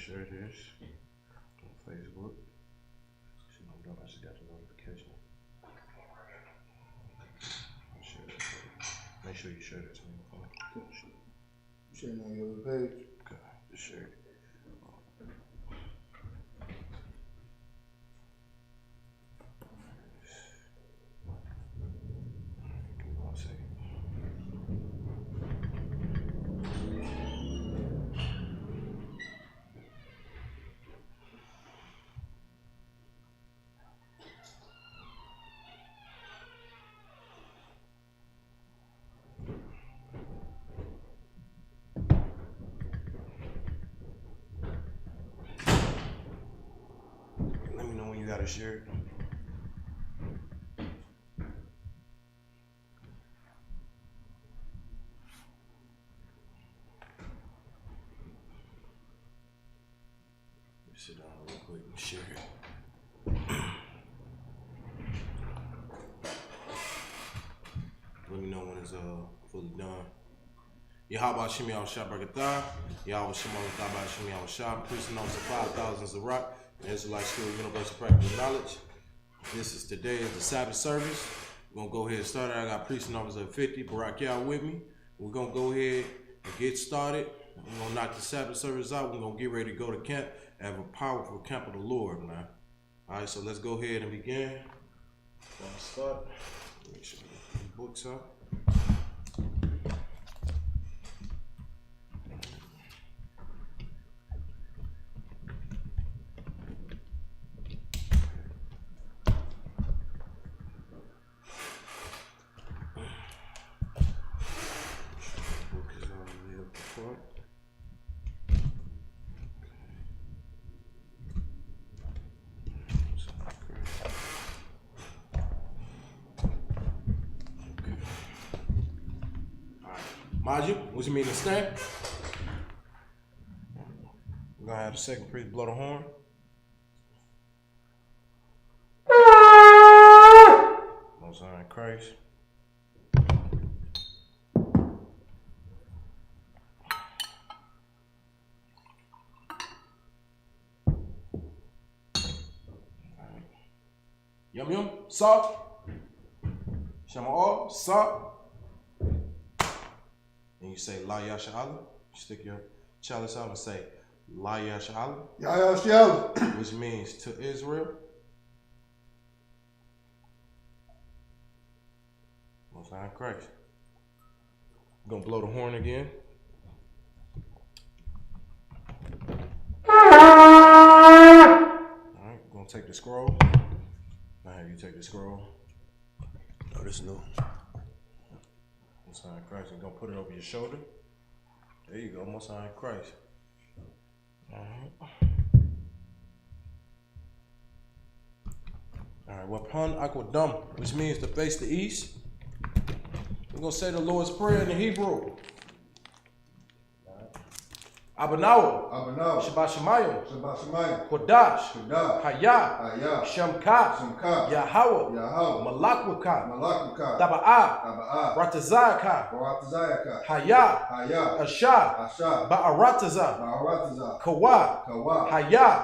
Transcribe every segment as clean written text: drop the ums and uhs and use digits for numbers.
share this on Facebook. See what I'm doing? I just got the notification. I'll share that for you. Make sure you share that to me. You sharing on your page? Okay, just share it. Give me 1 second. Let me know when you gotta share it. Sit down real quick and share it. Let me know when it's fully done. Yahweh Shemi Al Shah Bagatah, Yahweh Shema Al Shemi Al Shah, priest knows the 5,000s of rock, the Israelite School of Universal Practical Knowledge. This is today is the Sabbath service. We're gonna go ahead and start it. I got priest numbers of 50, Barak Yah with me. We're gonna go ahead and get started. We're gonna knock the Sabbath service out. We're gonna get ready to go to camp. Have a powerful camp of the Lord, man. All right, so let's go ahead and begin. Let's start. Make sure we get the books up. Book is on the up front. Maju, what you mean to stand? We're gonna have the second priest blow the horn. Most High in Christ. Yum yum, salt. Shama all, salt. And you say La Yasha Allah, stick your chalice out and say La Yasha Allah, Yasha Allah, which means to Israel. Most High in Christ. We're gonna blow the horn again. Alright, we're gonna take the scroll. I'll have you take the scroll. Oh, this is new. Most High in Christ. You're gonna put it over your shoulder. There you go, Most High in Christ. Alright, Waphan Aquadum, which means to face the east. We're gonna say the Lord's Prayer in the Hebrew. Abanawa, Shabbat Shemayim, Kodash, Hayah, Shemka, Yahweh, Malakwaka, Taba'ah, Ratazaka, Hayah, Ashah, Ba'arataza, Kawa, Hayah,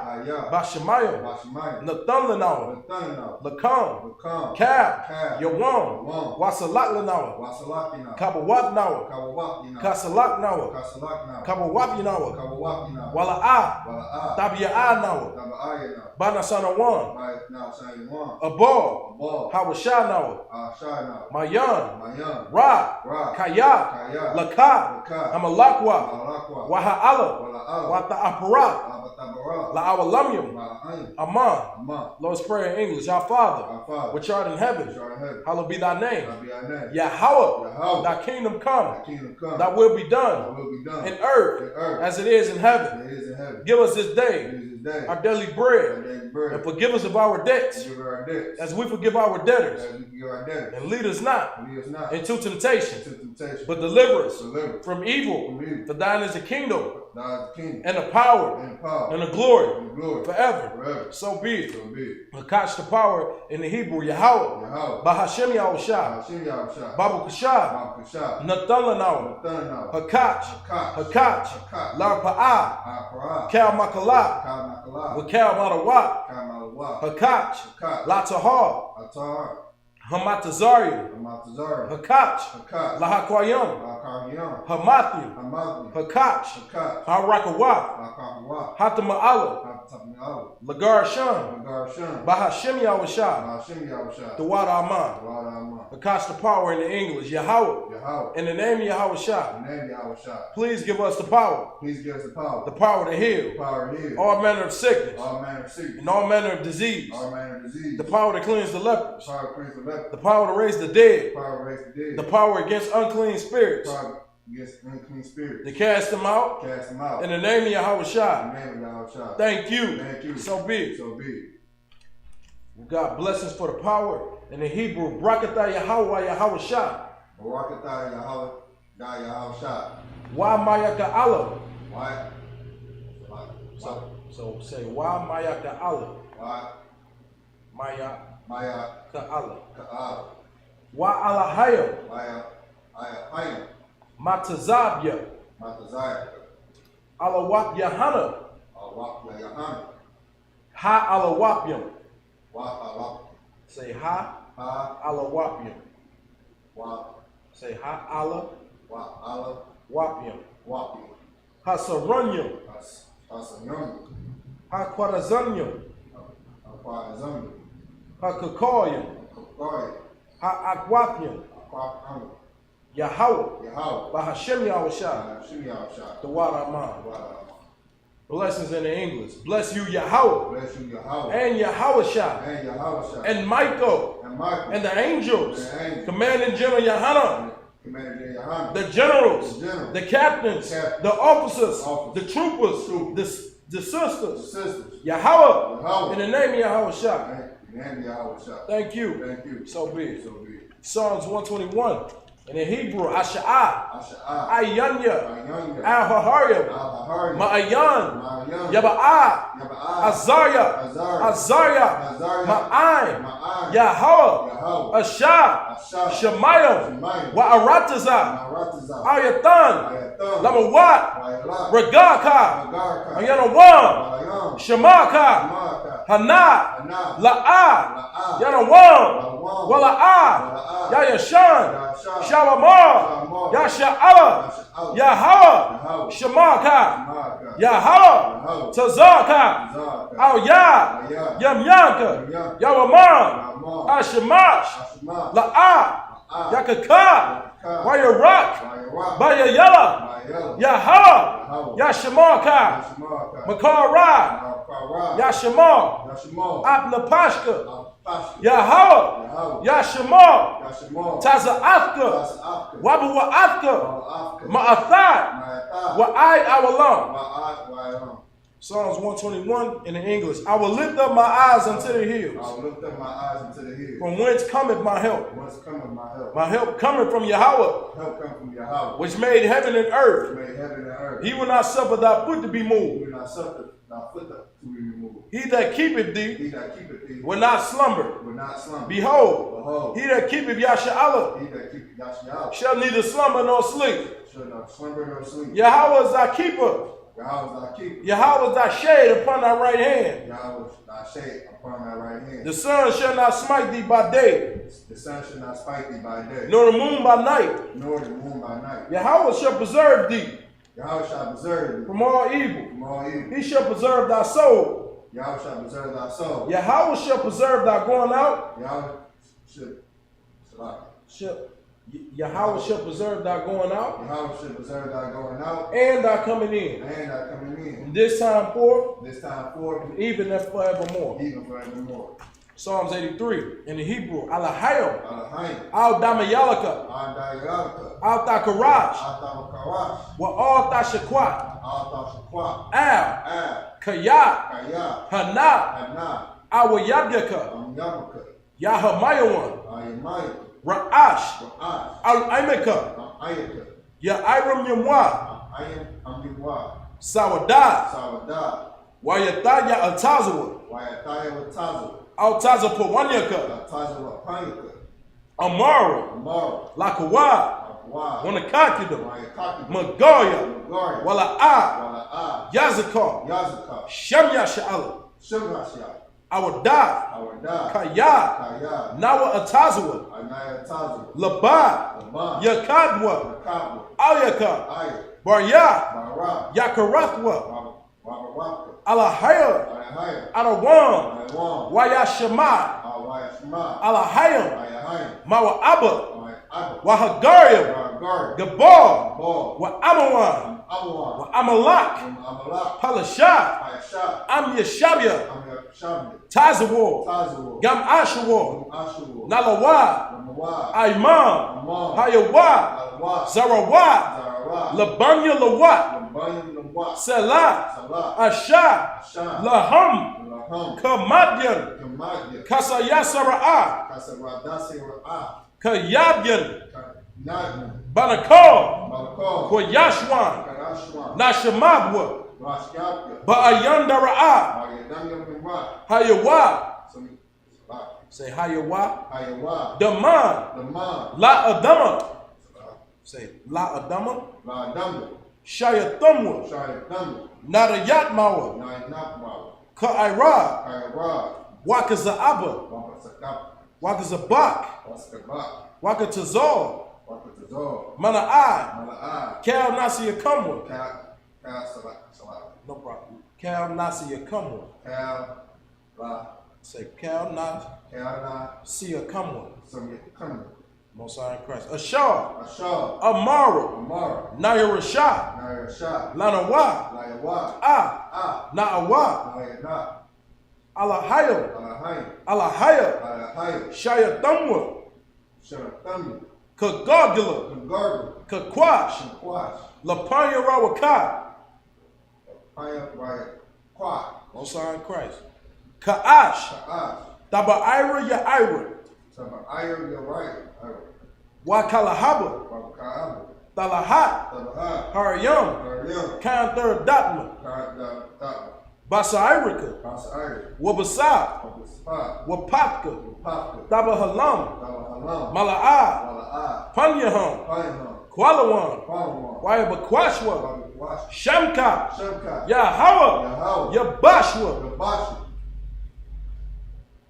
Bashemayim, Nathan Lanawa, Lakam, Kab, Yawam, Wasalak Lanawa, Kabawat Nawa, Kasalak Nawa, Kabawap Nawa. Wala'ah, Tabia'ah Nawa, Banasana Wan, Abor, Hawashah Nawa, Mayan, Ra, Kaya, Laka, Amalakwa, Waha'ala, Wata'aparat, La'awalamyam, Aman. Lord's Prayer in English. Our Father, which art in heaven, hallowed be thy name. Yahweh, thy kingdom come, thy will be done in earth as it is in heaven. Give us this day today our daily bread, our daily bread, and forgive us of our debts, forgive our debts, as we forgive our debtors, as we forgive our debtors, and lead us not and lead us not into temptation, into temptation, but deliver us deliver us from evil. from evil. For thine is the kingdom, Thine is the kingdom, and the power, and the power, and the glory, and the glory, forever. forever. So be it. So be it. Hakach the power in the Hebrew, Yahweh, Yahweh, Bahashem Yahushua, Hashem Yahushua, Babu Kashah, Babu Kashah, Nathalanau, Nathanael, Hakach, Hakach, Hakach, Hakach, Larpa'ah, Ha'parah, Kal Makalah, Kal Makalah, Wakal Matawat, Kal Malawah, Hakach, Hakach, Latahar, Atar, Hamatazarian, Amatazar, Hakach, Hakach, Lahakwayam, Ha'karyam, Hamathium, Hamathi, Hakach, Hakach, Harakawah, Ha'kakawah, Hatama'ala, Ha'tapni'al, Lagar Sham, Nagarsham, Bahashem Yahushua, Hashem Yahushua, the Wad Aman. Wadama, Hakach the power in the English, Yahweh. Yahweh, In the name of Yahushua, in the name of Yahushua, please give us the power please give us the power to heal to heal all manner of sickness all manner of sickness, and all manner of disease, all manner of disease, the power to cleanse the lepers, power to cleanse the leper, the power to raise the dead, power to raise the dead, the power against unclean spirits, power against unclean spirits, to cast them out. cast them out. In the name of In Yahushua, the name of Yahushua. thank you. Thank you. So be it. So be it. We got blessings for the power in the Hebrew, Brakatah Yahweh Yahushua, Barakatah Yahweh, God Yahushua. Wa Mayaka Allah. Why? So say Wa Mayaka Allah, Why? Mayaka Maya Allah, Ka'al. Wa Alahaya, Maya Ayah. Matazabya, Matazaya. Alawap Yahana, Awak Yahan. Ha Alawapyam. Wak Alak. Say Ha Ha. Alawapyam. Wak. Say Ha Allah Wak Allah. Wapyam. Wak. Ha Sarunyam. Hasanyam. Ha Kwarazanyam. Aqua Zami. Ha Kakoyam. Koy. Ha Akwapyam. Aqua Amu. Yahweh. Yahweh. Bahashem Yahushua. Hashem Yahushua. The Wad Aman. Wadama. Blessings in the English. Bless you, Yahweh. Bless you, Yahweh. And Yahushua. And Yahushua. And Michael. And Michael. And the angels. And the angels. Commanding General Yahana. Commander Yahan. The generals. The generals. The captains. Captains. The officers. Officers. The troopers. Troopers. The The sisters. sisters. Yahweh. Yahweh. In the name of Yahushua. And Yahushua. Thank you. Thank you. So be it. So be it. Psalms 121. In the Hebrew, Asha'ah, Asha'ah. Ayanya, Ayanya. Al-Haharyam, Al-Hahari. Ma'ayan, Ma'ayan. Yaba'ah, Yaba'ah. Azarya, Azarya. Azarya, Azarya. Ma'ayin, Ma'ayin. Yahweh, Yahweh. Ashah, Ashah. Shemayah, Shemayah. Wa'aratazah, Maratazah. Ayatan, Ayatan. Lamawat, Wa'ilak. Regaka, Agarka. Ayanawam, Wa'ayam. Shemaka, Shemaka. Hana, Hana. La'ah, La'ah. Yanawam, Walawam. Wala'ah, Wala'ah. Yayashan, Yashan. Shawamah, Shamar. Yasha'ah, Yasha'ah. Yahweh, Yahweh. Shemaka, Shemaka. Yahweh, Yahweh. Tazaka, Zaka. Al Yah, Ayah. Yamyanka, Yamyanka. Yawamah, Yamah. Ashamash, Ashma. La'ah, La'ah. Yakaka, Yaka. Wayarak, Wa'yarah. Bayayala, Wa'yala. Yahweh, Yahweh. Yashamaka, Yashmaka. Makara, Makara. Yashamah, Yashma. Ablapashka, Pashka. Yahweh, Yahweh. Yashamah, Yashma. Taza'afka, Tasafka. Wabu'afka, Wa'afka. Ma'athat, Ma'atah. Wa'ai Awalam. Wa'at. Wa'ayam. Psalms 121 in the English. I will lift up my eyes unto the I hills. will lift up my eyes into the hills. From whence cometh my help? Whence cometh my help? My help cometh from Yahweh, Help come from Yahweh, which made heaven and who earth. made heaven and earth. He will not suffer thy foot to be He moved. will not suffer thy foot to be removed. He that keepeth thee He that keepeth thee will not slumber. will not slumber. Behold, Behold, he that keepeth Yasha'Allah he that keepeth Yahweh shall neither slumber nor sleep. shall not slumber nor sleep. Yahweh is thy keeper. Yahweh is thy keeper. Yahweh is thy shade upon thy right hand. Yahweh is thy shade upon thy right hand. The sun shall not smite thee by day, The sun shall not spike thee by day, nor the moon by night. nor the moon by night. Yahweh shall preserve thee Yahweh shall preserve thee from all evil. from all evil. He shall preserve thy soul. Yahweh shall preserve thy soul. Yahweh shall preserve thy going out. Yahweh should Yahweh shall preserve thy going out Yahweh should preserve thy going out and thy coming in. and thy coming in. From this time forth, This time forth, even and forevermore. even forevermore. Psalms 83 in the Hebrew. Alahayim. Alahayim. Al Damayalaka. Adayalaka. Al Takarash. Atamakawash. Wa Al Tashakwat. Atashakwa. Al Kayat. Kaya. Hana. Hana. Awayabyaka. Amyamaka. Yahamayawan. Ayamaya. Ra'ash. Ra'ash. Al Aimaka. Ayaka. Ya'iram Yamwa. Ayam Amiwa. Sawadah. Sawada. Wayataya Altazawa. Wayataya Wataza. Altaza Pawanyaka. Ataza Wapanyaka. Amara. Amara. Lakawa. Akwa. Wanakakida. Wayakaki. Magaya. Magari. Wala'a. Wala'a. Yazakar. Yazaka. Shamya Sha'ala. Shemrasya. Awada. Awada. Kaya. Kaya. Nawa Atazawa. Anaya Taza. Laba. Lama. Yakadwa. Yakabwa. Ayaka. Aya. Barya. Bara. Yakarathwa. Wabawaka. Alahaya. Ayahaya. Adawan. Ayawan. Wayashama. Awayashma. Alahayam. Ayahaya. Mawa Abba. Ayahaya. Wahagaria. Wagari. Gabal. Ball. Wa Amawan. Awan. Wa Amalak. Amalak. Palasha. Ayasha. Am Yeshabia. Amyashabya. Tazawar. Tazawo. Gam Ashawar. Ashuwo. Nalawa. Lamawa. Imam. Amam. Hayawa. Alawa. Zarawat. Zarawa. Labanya Lawat. Lambayim Lawa. Salah. Salah. Asha. Asha. Laham. Laham. Kamadyan. Kamadya. Kasayasara'a. Kasaradasi Ra'a. Kayabyan. Nagman. Banakal. Balakal. Koyashwan. Karashwan. Nashamabwa. Rashkapya. Ba'ayandara'a. Ayadamya Mimra. Hayawa. Salah. Say Hayawa. Ayawa. Daman. Lamam. La Adama. Say La Adama. La Damya. Shayathamwa. Shaya Damya. Narayatmawa. Nainapmawa. Ka'ira. Ayara. Wakaza'aba. Wakasakap. Wakazabak. Waskabak. Wakatazal. Wakatazor. Mana'ai. Mala'a. Kal Nasiyakamwa. Kal Salat. No problem. Kal Nasiyakamwa. Kal La. Say Kal Kal Na. Nasiyakamwa. Samyat Kamra. Most High in Christ. Ashar. Ashar. Amara. Amara. Nayarashah. Nayasha. Lanawa. Layawa. Ah. Na'awa. Layana. Alahayam. Alahayim. Alahaya. Alahayim. Shayathamwa. Sharathami. Kagagula. Kagarba. Kakwash. Shakwash. Lapanya Rawaka. Paya Raya. Kwa. Most High in Christ. Ka'ash. Sha'ash. Taba'ira Ya'ira. Sama Ayar Yaraya. Wakalahaba. Waka'abu. Talahat. Tabaha. Haryam. Karyam. Kanthar Datma. Karada. Taba. Basairika. Pasayr. Wabasa. Wabaspa. Wapaka. Papa. Tabahalam. Tabahalam. Mala'a. Mala'a. Panyaham. Payaham. Kualawan. Palawan. Wayabakwashwa. Wash. Shamka. Shemka. Yahawa. Yahawa. Yabashwa. Gabashi.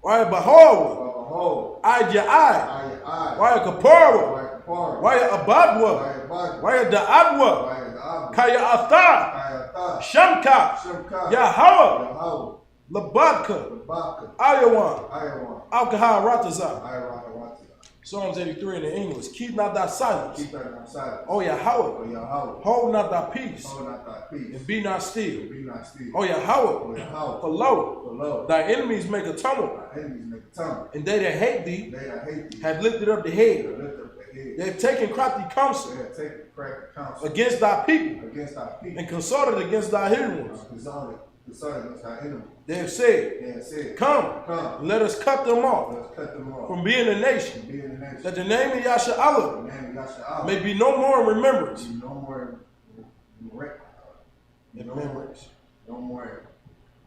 Wayabahawa. Babaho. Ayai. Ayai. Wayakapara. Wayakapar. Wayabadwa. Wayabad. Wayada'adwa. Wayadabu. Kaya Atha. Kayata. Shamka. Shemka. Yahawa. Yahawa. Labadka. Babaka. Ayawan. Ayawan. Alkahal Rataza. Ayarawati. Psalms 83 in the English. Keep not thy silence. Keep that outside. O Yahweh. O Yahweh. Hold not thy peace. Hold not thy peace. And be not still. Be not still. O O Yahweh. Yahweh. For lo, Below. thy enemies make a tumult. Thy enemies make a tongue. And they that hate thee They that hate thee. have lifted up the They head. lift up their head. They have taken crafty counsel They have taken correct counsel against thy people against thy people. and consulted against thy hidden ones. Concerning against thy enemy. They have said, They have said, Come, Come, let us cut them off let us cut them off from being a nation, from being a nation. that the name of Yasha'Allah The name of Yasha'Allah may be no more in remembrance. be no more Remembrance. no more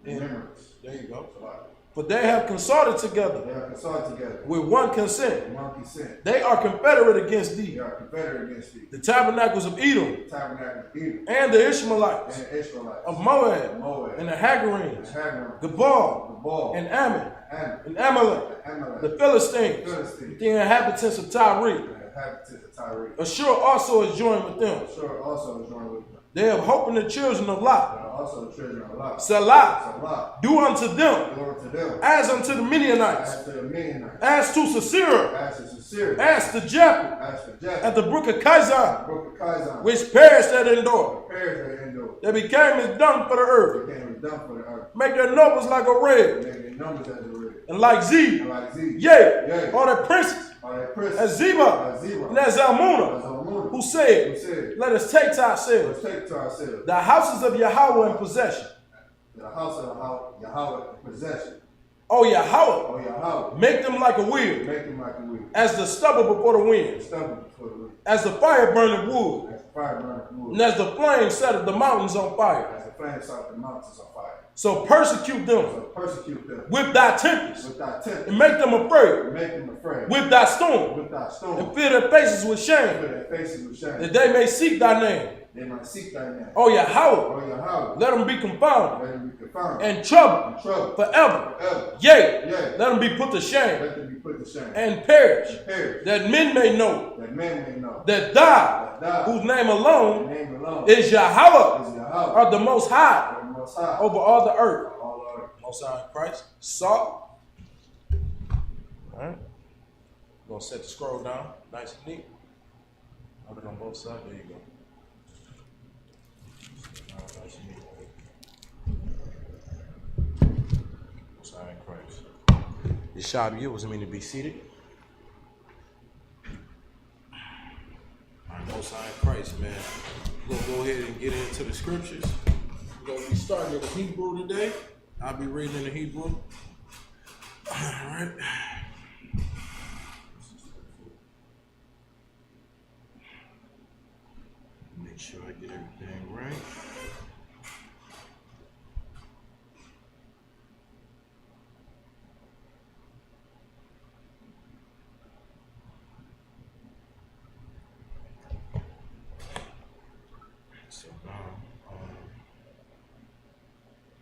remembrance. There you go. So, For they have consulted together they are consulted together. with one consent. One consent. They are confederate against They thee, are confederate against thee. the tabernacles of Edom, The tabernacle of Edom and the Ishmaelites, and the Israelites of Moab, Moab and the Hagarenes, Hagar, Gabal, the Ball, and Ammon, Ammon, and Amalek, Amalek, the Philistines, Philistines, the inhabitants of Tyre. the inhabitants of Tyre. Ashur also is joined with them. Sure, also is joined with them. They have hope in the children of Lot. There are also the children of Lot. Salah, Salah, do unto them glory to them. as unto the Midianites, As to the Midianites, as to Sisera, as to Sisera, as to Japheth, as to Japheth, at the brook of Kazan, brook of Kazan, which perished at Endor. prepared their Endor. They became as dung for the earth. Became done for the earth. Make their nobles like a red. Making their numbers as a red. and like Z, and like Z. yea, all their princes, All their princes. as Zeba, As Zeba. and as Zalmunna, As Zalmunna. who said, Who said, let us take to ourselves let's take to ourselves the houses of Yahweh in possession. the house of Yahweh in possession. O Yahweh, Oh Yahweh. make them like a wheel, Make them like a wheel. as the stubble before the wind, Stubble before the wind. as the fire burning wood, As the fire burning wood. and as the flame setteth the mountains on fire. As the flames set the mountains on fire. So persecute them So persecute them with thy tempest, with thy temper. and make them afraid And make them afraid with thy storm, with thy storm. and fill their faces with shame, Fill their faces with shame. that they may seek thy name. They might seek thy name. O Yahweh, Oh Yahweh. let them be confounded Let them be confounded. and troubled And trouble. forever. Forever. Yea, Yea. let them be put to shame Let them be put to shame. and perish, And perish. that men may know That men may know. that thou, That thou, whose name alone the name alone, is Yahweh, is Yahweh. are the most high The most high. over all the earth. All Lord. Most high in Christ. Salt. All right. We're going to set the scroll down nice and neat. Hold it on both sides. There you go. Nice and neat. Most high in Christ. Yeshua, you was meant to be seated. All right, most high in Christ, man. We're going to go ahead and get into the scriptures. We're going to be starting in the Hebrew today. I'll be reading in the Hebrew. All right. Make sure I get everything right.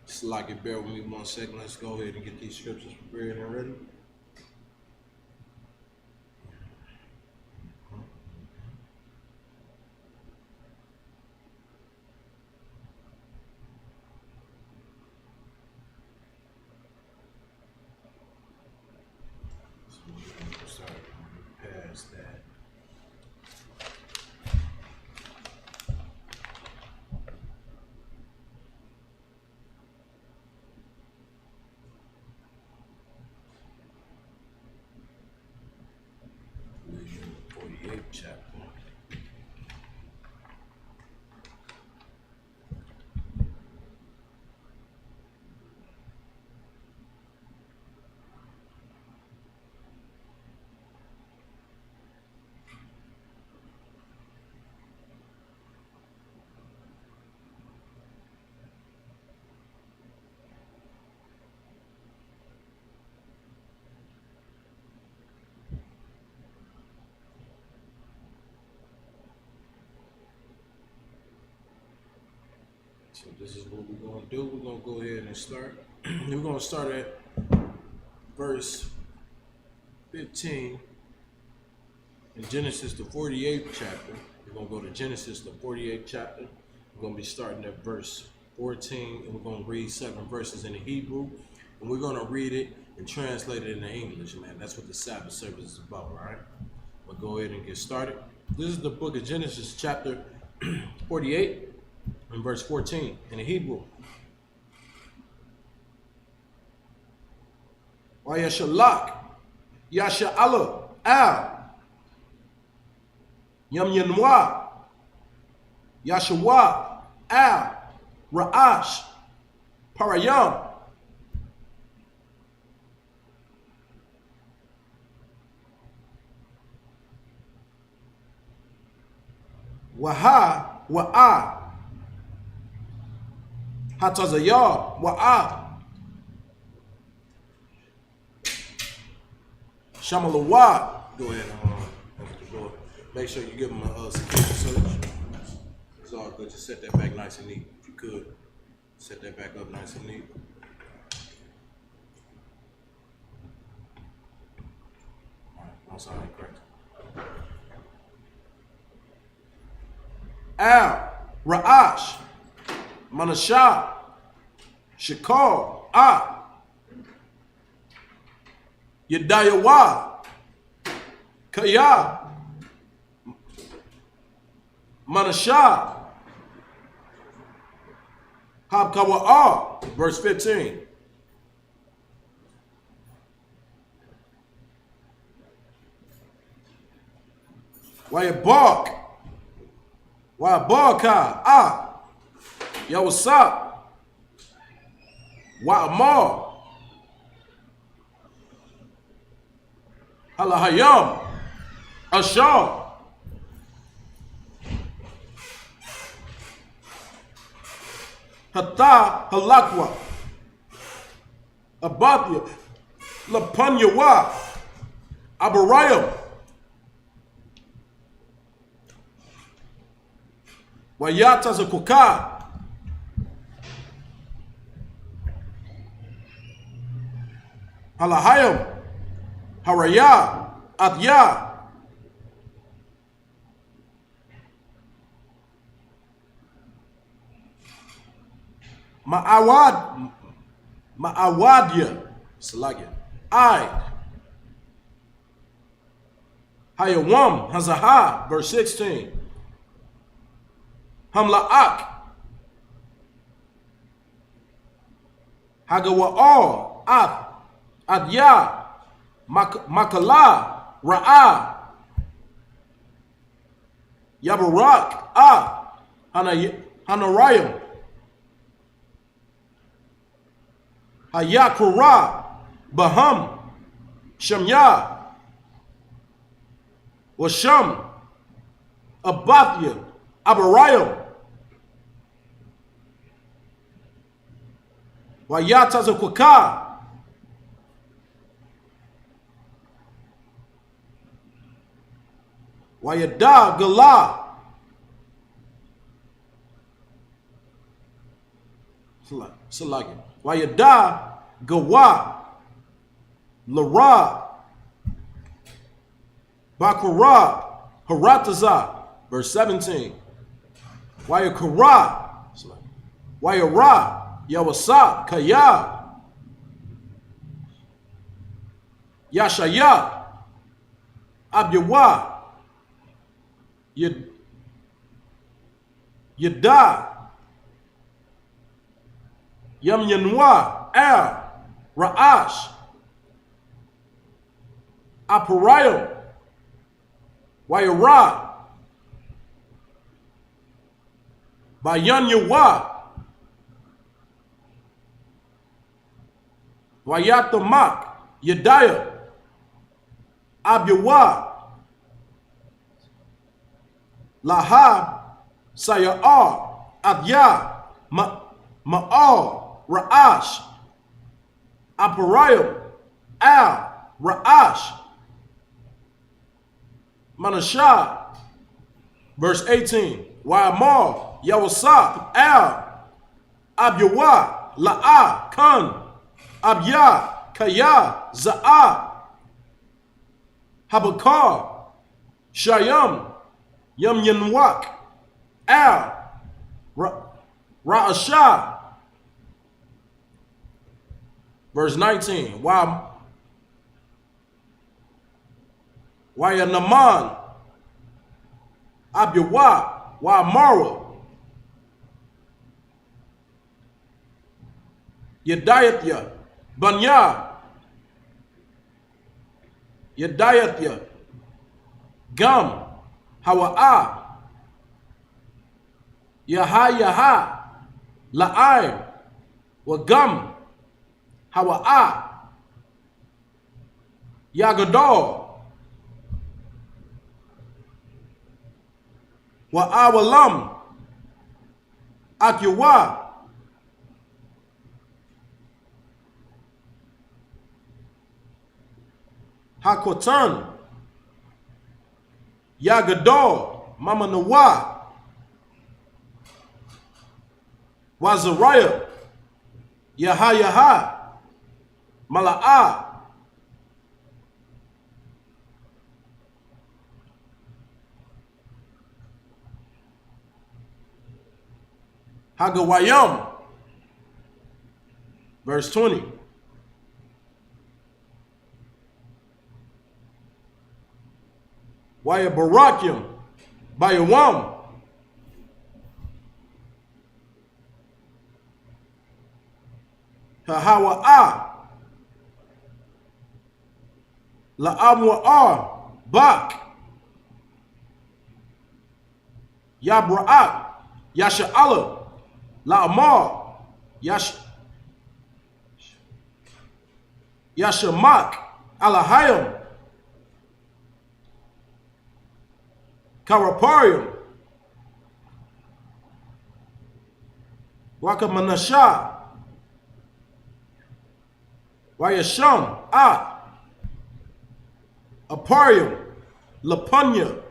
So like it, bear with me 1 second. Let's go ahead and get these scriptures prepared and ready. So we're going to start past that. We're in the 48th chapter. So this is what we're going to do. We're going to go ahead and start. We're going to start at verse 15 in Genesis, the 48th chapter. We're going to go to Genesis, the 48th chapter. We're going to be starting at verse 14, and we're going to read 7 verses in the Hebrew, and we're going to read it and translate it into English, man. That's what the Sabbath service is about, all right? We'll go ahead and get started. This is the book of Genesis, chapter 48. In verse 14 in the Hebrew. Wayashalak Yasha'ala Al Yam Yanwa Yashawa Al Ra'ash Parayam Waha Wa'a Hatazayah Wa'a Shamalawa. Go ahead and make sure you give them a security search. It's all good. Just set that back nice and neat. If you could, set that back up nice and neat. All right, I'm sorry, correct. Al Ra'ash Manashah Shakar Yadayawa Kaya Manashah Habkawa. Verse 15. Why you bark? Why bark? Ah. Yo, what's up? Why more? Hala hayam. Asham. Hata halakwa. Abathya. Lapanyawa. Abarayam. Wayata zakuka. Halahayam. Haraya. Adya. Ma'awadya. Salagya. I. Hayawam. Hazaha. Verse 16. Hamla'ak. Hagawa'al. Adya. Makala. Ra'a. Yabarak. Hanarayam. Hayakura. Baham. Shamya. Washam. Abathya. Abarayam. Wayata zakwaka. Wayada gala. Salagin. Wayada gawa. Lara. Bakura. Harataza. Verse 17. Wayakura. Wayara. Yawasa. Kaya. Yashaya. Abyawa. Yada. Yamyanwa. Ra'ash. Aparayam. Wayara. Bayanyawa. Wayatamak. Yedaya. Abyawa. Lahab. Saya'ar. Adya. Ma'al. Ra'ash. Aparayam. Ra'ash. Manashah. Verse 18. Wa'amar. Yawasap. Abyawa. La'a. Kan. Abya. Kaya. Za'a. Habakar. Shayam. Yamyanwak. Ra'ashah. Verse 19. Wayanaman. Abyawa. Wa'amara. Yedayatya. Banya. Yedayatya. Gam. Hawa'a. Yaha. La'aim. Wagam. Hawa'a. Yagador. Wa'awalam. Akyawa. Hakotan. Yagador. Mama Nawa. Wazariah. Yaha. Mala'a. Hagawayam. Verse 20. Wayabarakim. Bayawam. Hawa'a. La'amwa'a. Bak. Yabra'at, Yasha'ala, La'amar, Yashamak, Alahayim, Karaparium, Wakamanasha, Wayasham, Aparium, Lapunya,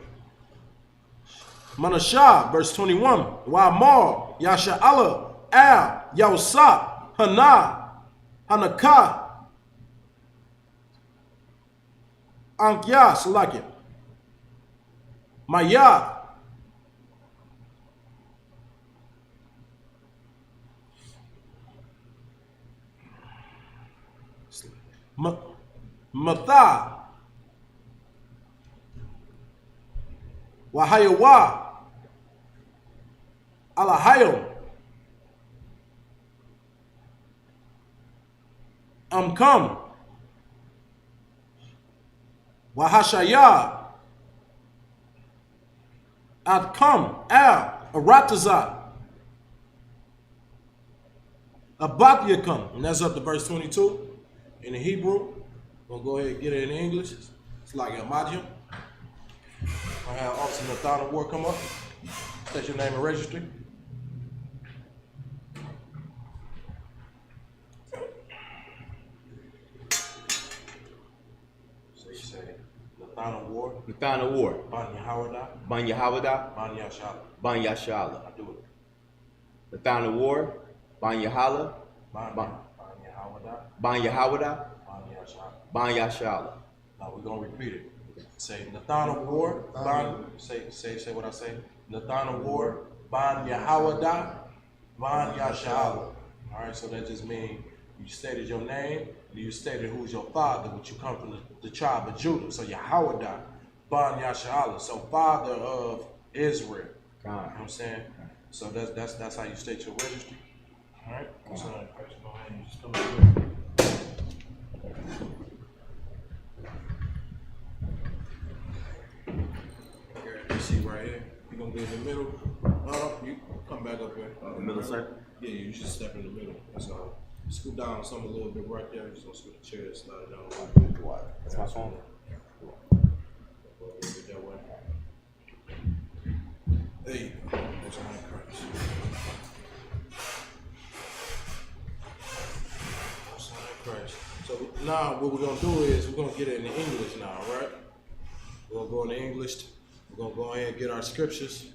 Manashah, verse 21. Wa'amar, Yasha'ala, Al, Yawsa, Hana, Hanakah, Ankyas, Salakia, Maya, Matha, Wahayawa, Alahayim, Amkam, Wahashaya, Adkam, Al, Aratazah, Abakyakam. And that's up to verse 22 in the Hebrew. We'll go ahead and get it in English. It's like Amadium. I have Officer Nathan Ward come up. State your name and registry. So you say Nathan Ward. Nathan Ward. Banya Hawada. Banya Hawada. Banya Shala. Banya Shala. I do it. Nathan Ward. Banya Hala. Banya Hawada. Banya Hawada. Banya Shala. Banya Shala. Now we're gonna repeat it. Say Nathan Ward. Say what I say. Nathan Ward. Banya Hawada. Banya Shala. All right. So that just means you stated your name and you stated who's your father, but you come from the tribe of Judah. So Yahawada. Banya Shala. So father of Israel. You know what I'm saying? So that's how you state your registry. All right. So go ahead and just come up here. You see right here, you're gonna be in the middle. You come back up here. The middle circle? Yeah, you just step in the middle. That's all. Scoot down some a little bit right there. You're just gonna scoot the chair and slide it down a little bit. That's my phone. Go a little bit that way. There you go. That's my Christ. That's my Christ. So now what we're gonna do is we're gonna get it in English now, all right? We're gonna go into English. We're gonna go ahead and get our scriptures.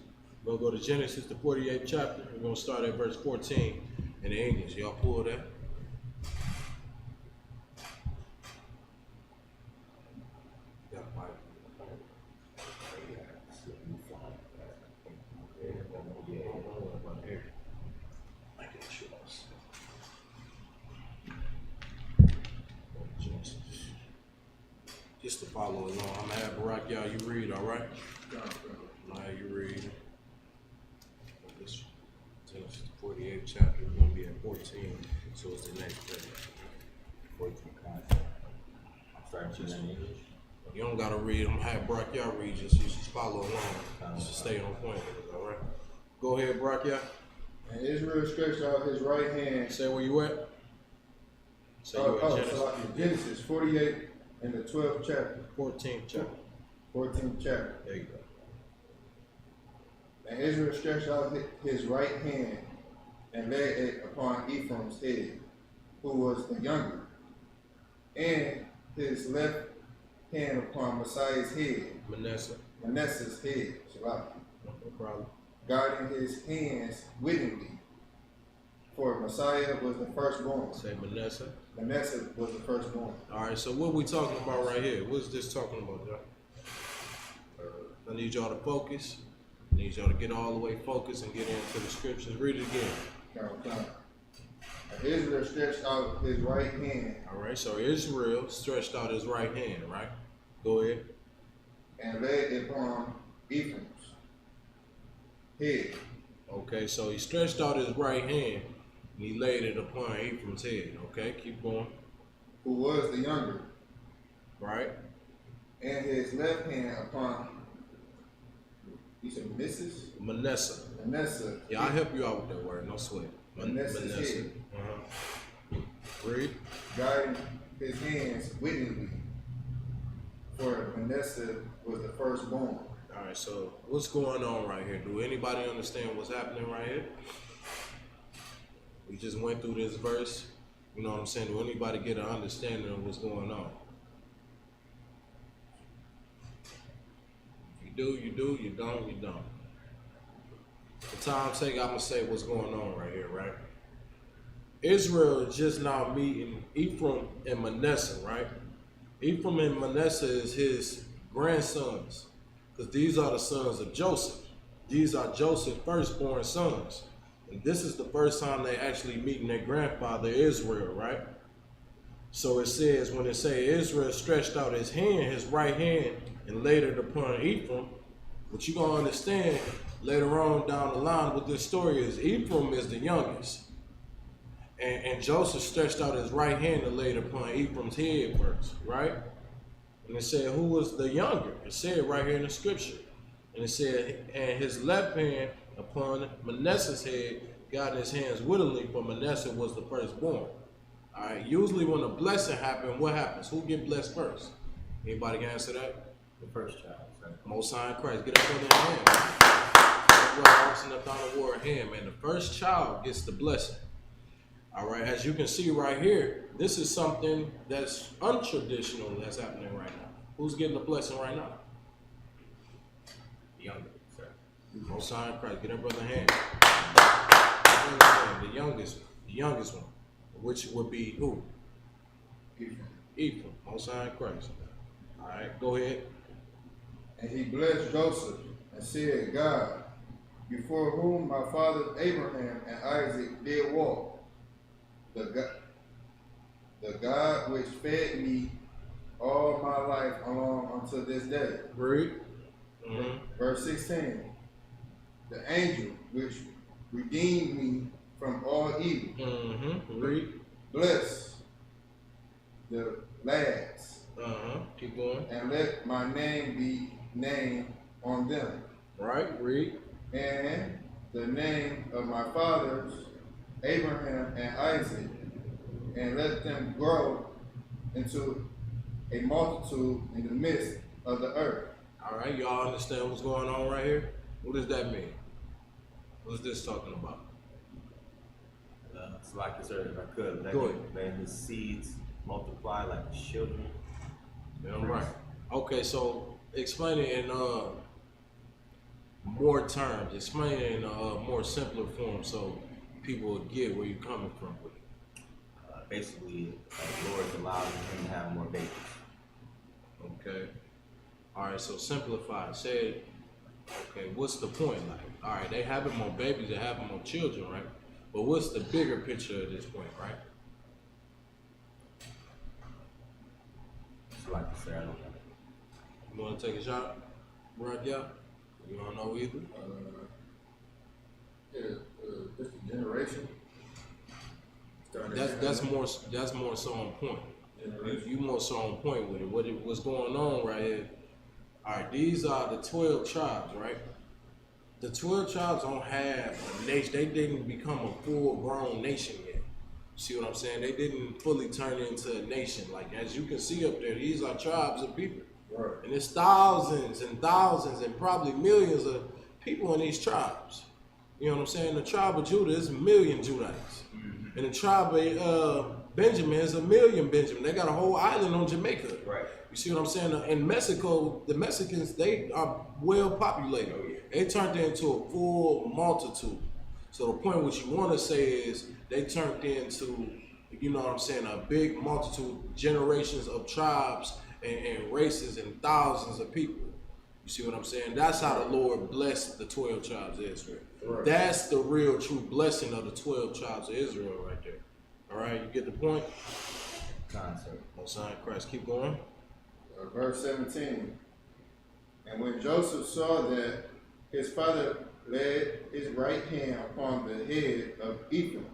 We're gonna go to Genesis, the 48th chapter. We're gonna start at verse 14 in the English. Y'all pull that. Got a Bible. Just to follow along. I'm gonna have Barack, y'all, you read, all right? I'm gonna have you read. This Genesis 48th chapter. We're gonna be at 14, so it's the next day. 14 content. I'm starting to in English. You don't gotta read. I'm gonna have Barack, y'all read. Just follow along. Just stay on point with it, all right? Go ahead, Barack, y'all. And Israel stretched out his right hand. Say where you at. Say you at Genesis. So Genesis 48 in the 12th chapter, 14th chapter. 14th chapter. There you go. And Israel stretched out his right hand and laid it upon Ephraim's head, who was the younger, and his left hand upon Messiah's head, Manasseh's head, No problem. guarding his hands wittingly. For Messiah was the firstborn. Say Manasseh. Manasseh was the firstborn. All right, so what we talking about right here? What's this talking about, y'all? I need y'all to focus. I need y'all to get all the way focused and get into the scriptures. Read it again. And Israel stretched out his right hand. All right, so Israel stretched out his right hand, right? Go ahead. And laid it upon Ephraim's head. Okay, so he stretched out his right hand and he laid it upon Ephraim's head. Okay, keep going. Who was the younger. Right? And his left hand upon You said Mrs. Manasseh. Manasseh. Yeah, I'll help you out with that word. No sweat. Manasseh's head, Read. guiding his hands wittingly. For Manasseh was the firstborn. All right, so what's going on right here? Do anybody understand what's happening right here? We just went through this verse. You know what I'm saying? Do anybody get an understanding of what's going on? You do, you do, you don't, you don't. For time's sake, I'm gonna say what's going on right here, right? Israel is just now meeting Ephraim and Manasseh, right? Ephraim and Manasseh is his grandsons, because these are the sons of Joseph. These are Joseph's firstborn sons. And this is the first time they actually meeting their grandfather Israel, right? So it says, when it say Israel stretched out his hand, his right hand, and laid it upon Ephraim, what you gonna understand later on down the line with this story is Ephraim is the youngest. And Joseph stretched out his right hand and laid upon Ephraim's head first, right? And it said, who was the younger? It said right here in the scripture. And it said, and his left hand upon Manasseh's head, guiding his hands willingly, for Manasseh was the firstborn. All right, usually when a blessing happens, what happens? Who get blessed first? Anybody can answer that? The first child, right? Most High in Christ. Get up on their hand. That's what the word hand, man. The first child gets the blessing. All right, as you can see right here, this is something that's untraditional that's happening right now. Who's getting the blessing right now? The younger, sir. Most High in Christ. Get up brother hand. The youngest one, which would be who? Ephraim. Most High in Christ. All right, go ahead. And he blessed Joseph and said, God, before whom my fathers Abraham and Isaac did walk, the God which fed me all my life along unto this day. Read. Verse 16. The angel which redeemed me from all evil. Read. Bless the lads. Keep going. And let my name be named on them. Right. Read. And the name of my fathers Abraham and Isaac, and let them grow into a multitude in the midst of the earth. All right, y'all understand what's going on right here? What does that mean? What's this talking about? So like I said, if I could, let his seeds multiply like his children. All right. Okay, so explain it in more terms. Explain it in a more simpler form so people will get where you're coming from with it. Basically, the Lord's allowing him to have more babies. Okay. All right, so simplify. Say it. Okay, what's the point? Like, all right, they having more babies, they having more children, right? But what's the bigger picture at this point, right? So like I said, I don't know. You want to take a shot? Right, yeah? You don't know either? Just a generation. That's more so on point. You more so on point with it. What's going on right here? All right, these are the 12 tribes, right? The 12 tribes don't have a nation. They didn't become a full-grown nation yet. See what I'm saying? They didn't fully turn into a nation. Like, as you can see up there, these are tribes of people. Right. And there's thousands and thousands and probably millions of people in these tribes. You know what I'm saying? The tribe of Judah is 1 million Judites. And the tribe of Benjamin is 1 million Benjamin. They got a whole island on Jamaica. Right. You see what I'm saying? In Mexico, the Mexicans, they are well populated. They turned into a full multitude. So the point what you want to say is they turned into, you know what I'm saying, a big multitude, generations of tribes and races and thousands of people. You see what I'm saying? That's how the Lord blessed the 12 tribes of Israel. Right. That's the real true blessing of the 12 tribes of Israel right there. All right, you get the point? Concept. Most High in Christ. Keep going. Verse 17. And when Joseph saw that his father laid his right hand upon the head of Ephraim,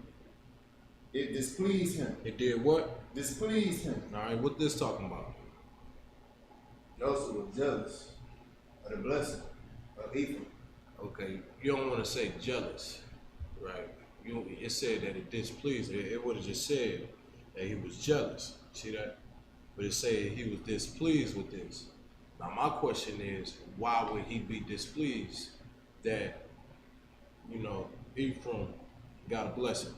it displeased him. It did what? Displeased him. All right, what this talking about? Joseph was jealous of the blessing of Ephraim. Okay, you don't want to say jealous, right? It said that it displeased. It would have just said that he was jealous. See that? But it said he was displeased with this. Now my question is, why would he be displeased that, Ephraim got a blessing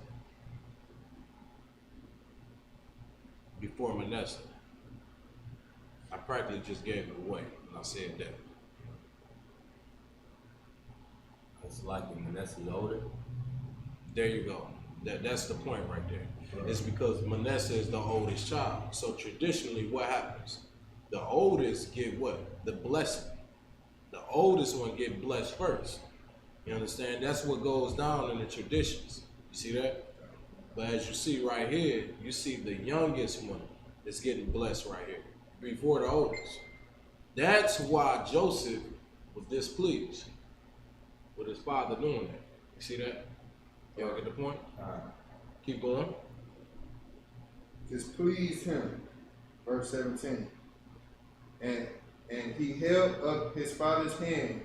before Manasseh? I practically just gave it away when I said that. It's like the Manasseh older. There you go. That's the point right there. Right. It's because Manasseh is the oldest child. So traditionally, what happens? The oldest get what? The blessing. The oldest one get blessed first. You understand? That's what goes down in the traditions. You see that? But as you see right here, you see the youngest one is getting blessed right here before the oldest. That's why Joseph was displeased with his father doing that. You see that? Y'all get the point? Keep going. Displeased him, verse 17. And he held up his father's hand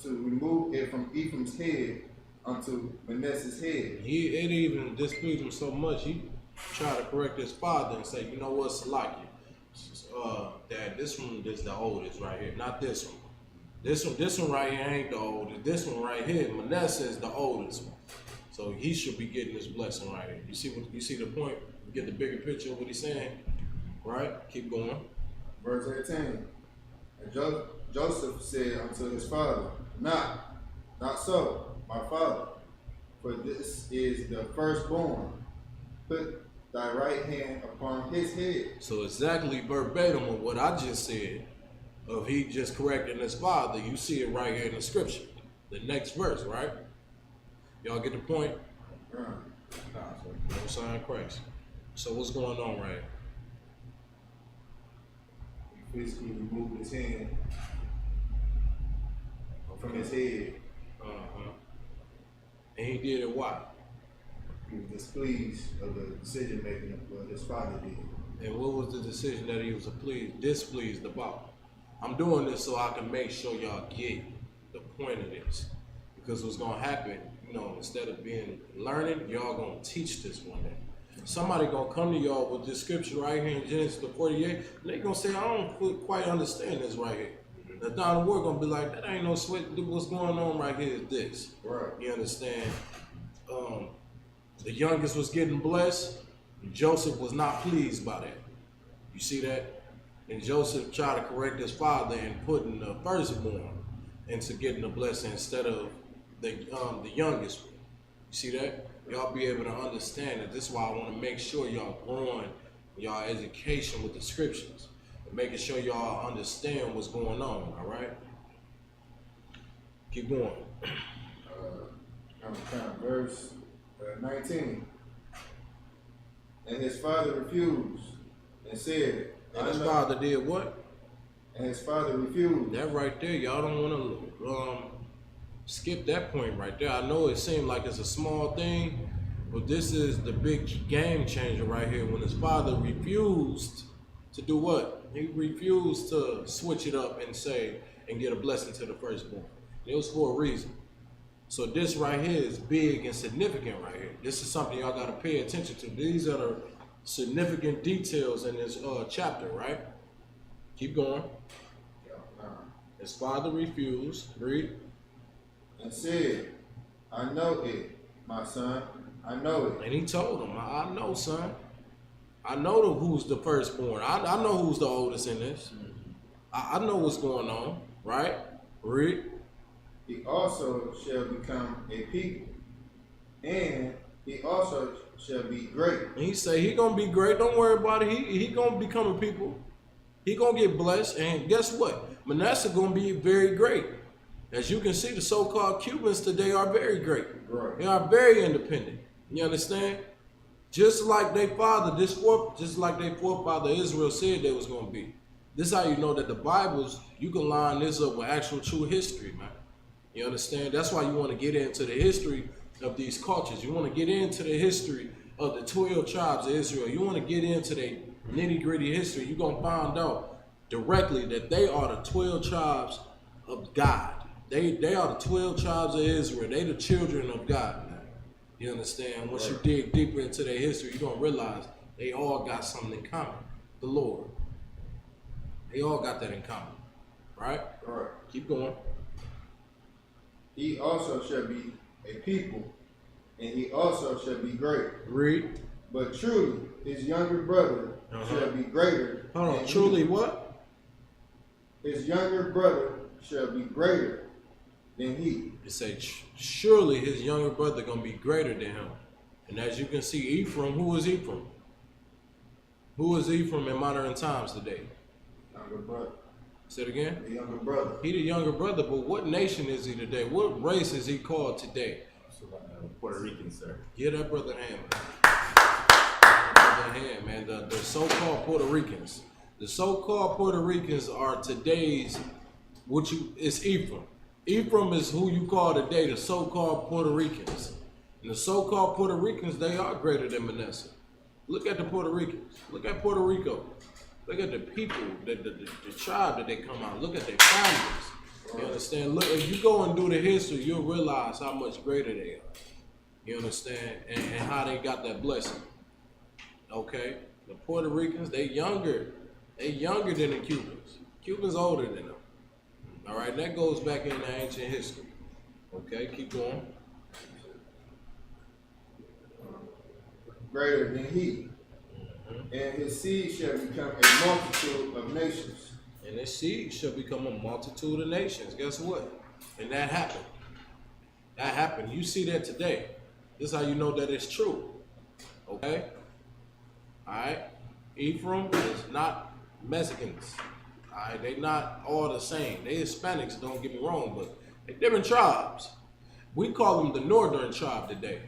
to remove it from Ephraim's head unto Manasseh's head. It even displeased him so much, he tried to correct his father and say, you know what, Salaki, Dad, this one is the oldest right here, not this one. This one right here ain't the oldest. This one right here, Manasseh is the oldest one. So he should be getting this blessing right here. You see the point? You get the bigger picture of what he's saying? Right? Keep going. Verse 18. And Joseph said unto his father, Not so, my father, for this is the firstborn. Put thy right hand upon his head. So exactly verbatim of what I just said, of he just correcting his father, you see it right here in the scripture. The next verse, right? Y'all get the point? No sign Christ. So what's going on right here? He physically removed his hand from his head. And he did it why? He was displeased of the decision making of what his father did. And what was the decision that he was displeased about? I'm doing this so I can make sure y'all get the point of this. Because what's gonna happen, instead of being learning, y'all gonna teach this one day. Somebody gonna come to y'all with this scripture right here in Genesis 48, and they gonna say, I don't quite understand this right here. The down the word gonna be like, that ain't no sweat. What's going on right here is this. Right. You understand? The youngest was getting blessed. Joseph was not pleased by that. You see that? And Joseph tried to correct his father and putting the firstborn into getting the blessing instead of the youngest one. You see that? Y'all be able to understand it. This is why I want to make sure y'all growing y'all education with the scriptures and making sure y'all understand what's going on. All right? Keep going. Verse 19. And his father refused and said, And his father did what? And his father refused. That right there, y'all don't want to skip that point right there. I know it seemed like it's a small thing, but this is the big game changer right here. When his father refused to do what? He refused to switch it up and say and get a blessing to the firstborn. It was for a reason. So this right here is big and significant right here. This is something y'all got to pay attention to. These are the significant details in this chapter, right? Keep going. His father refused. Read. And said, I know it, my son. I know it. And he told him, I know, son. I know who's the firstborn. I know who's the oldest in this. I know what's going on, right? Read. He also shall become a people, and he also shall be great. And he say he gonna be great. Don't worry about it. He gonna become a people. He gonna get blessed. And guess what? Manasseh gonna be very great. As you can see, the so-called Cubans today are very great. Right. They are very independent. You understand? Just like their father, just like their forefather Israel said they was gonna be. This is how you know that the Bibles, you can line this up with actual true history, man. You understand? That's why you want to get into the history of these cultures. You want to get into the history of the 12 tribes of Israel. You want to get into the nitty-gritty history. You're going to find out directly that they are the 12 tribes of God. They are the 12 tribes of Israel. They the children of God, man. You understand? Once you dig deeper into their history, you're gonna realize they all got something in common. The Lord. They all got that in common. Right? Right. Keep going. He also shall be a people, and he also shall be great. Read. But truly, his younger brother shall be greater. Hold on. than Truly he. what? His younger brother shall be greater than he. It say, surely his younger brother gonna be greater than him. And as you can see, Ephraim, who is Ephraim? Who is Ephraim in modern times today? Younger brother. Say it again. The younger brother. He the younger brother, but what nation is he today? What race is he called today? Puerto Rican, sir. Give that brother a hand, man. Give that brother a hand, man. The so-called Puerto Ricans. The so-called Puerto Ricans are today's, it's Ephraim. Ephraim is who you call today the so-called Puerto Ricans. And the so-called Puerto Ricans, they are greater than Manasseh. Look at the Puerto Ricans. Look at Puerto Rico. Look at the people, the tribe that they come out. Look at their families. You understand? Look, if you go and do the history, you'll realize how much greater they are. You understand? And how they got that blessing. Okay? The Puerto Ricans, they younger. They younger than the Cubans. Cubans older than them. All right? That goes back into ancient history. Okay? Keep going. Greater than he. And his seed shall become a multitude of nations. And his seed shall become a multitude of nations. Guess what? And that happened. That happened. You see that today. This is how you know that it's true. Okay? Alright? Ephraim is not Mexicans. Alright? They not all the same. They Hispanics, don't get me wrong, but they're different tribes. We call them the northern tribe today.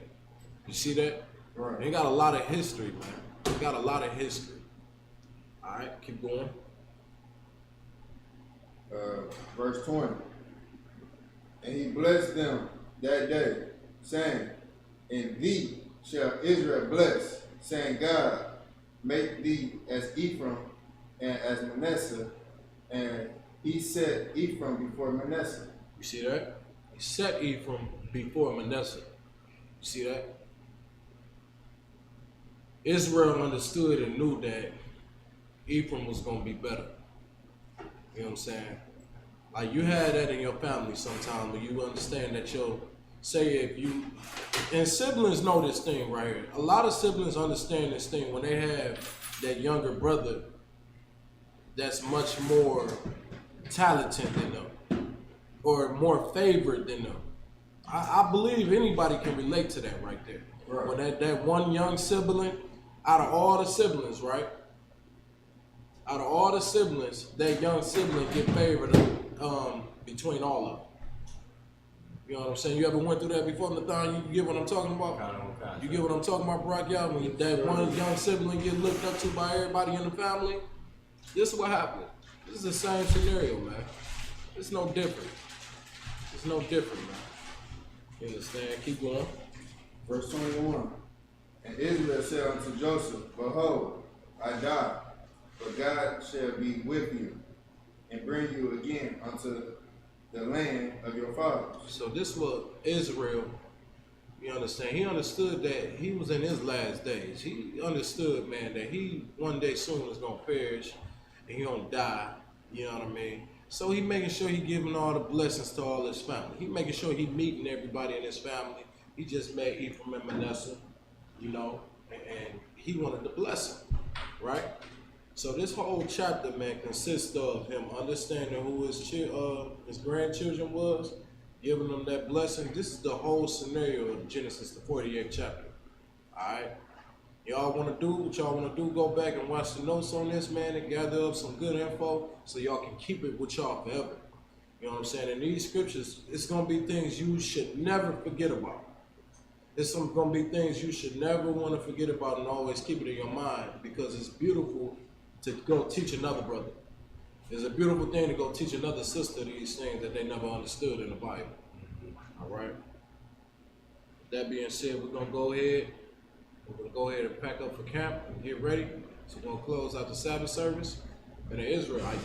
You see that? Right. They got a lot of history, man. They got a lot of history. Alright, keep going. Verse 20. And he blessed them that day, saying, in thee shall Israel bless, saying, God, make thee as Ephraim and as Manasseh. And he set Ephraim before Manasseh. You see that? He set Ephraim before Manasseh. You see that? Israel understood and knew that Ephraim was going to be better. You know what I'm saying? Like you had that in your family sometime where you understand that and siblings know this thing right here. A lot of siblings understand this thing when they have that younger brother that's much more talented than them or more favored than them. I believe anybody can relate to that right there. Right. When that one young sibling, out of all the siblings, right? Out of all the siblings, that young sibling get favored between all of them. You know what I'm saying? You ever went through that before, Nathan? You get what I'm talking about? You get what I'm talking about, Brock? Y'all, when that one young sibling get looked up to by everybody in the family, this is what happened. This is the same scenario, man. It's no different. It's no different, man. You understand? Keep going. Verse 21. And Israel said unto Joseph, behold, I die, but God shall be with you, and bring you again unto the land of your fathers. So this was Israel, you understand? He understood that he was in his last days. He understood, man, that he one day soon is going to perish, and he going to die, you know what I mean? So he making sure he giving all the blessings to all his family. He making sure he meeting everybody in his family. He just met Ephraim and Manasseh, you know, and he wanted to bless him, right? So this whole chapter, man, consists of him understanding who his grandchildren was, giving them that blessing. This is the whole scenario of Genesis, the 48th chapter. All right? Y'all want to do what y'all want to do, go back and watch the notes on this, man, and gather up some good info so y'all can keep it with y'all forever. You know what I'm saying? In these scriptures, it's going to be things you should never forget about. It's going to be things you should never want to forget about and always keep it in your mind because it's beautiful to go teach another brother. It's a beautiful thing to go teach another sister these things that they never understood in the Bible. All right? With that being said, we're going to go ahead. We're going to go ahead and pack up for camp and get ready. So we're going to close out the Sabbath service. And the Israelite,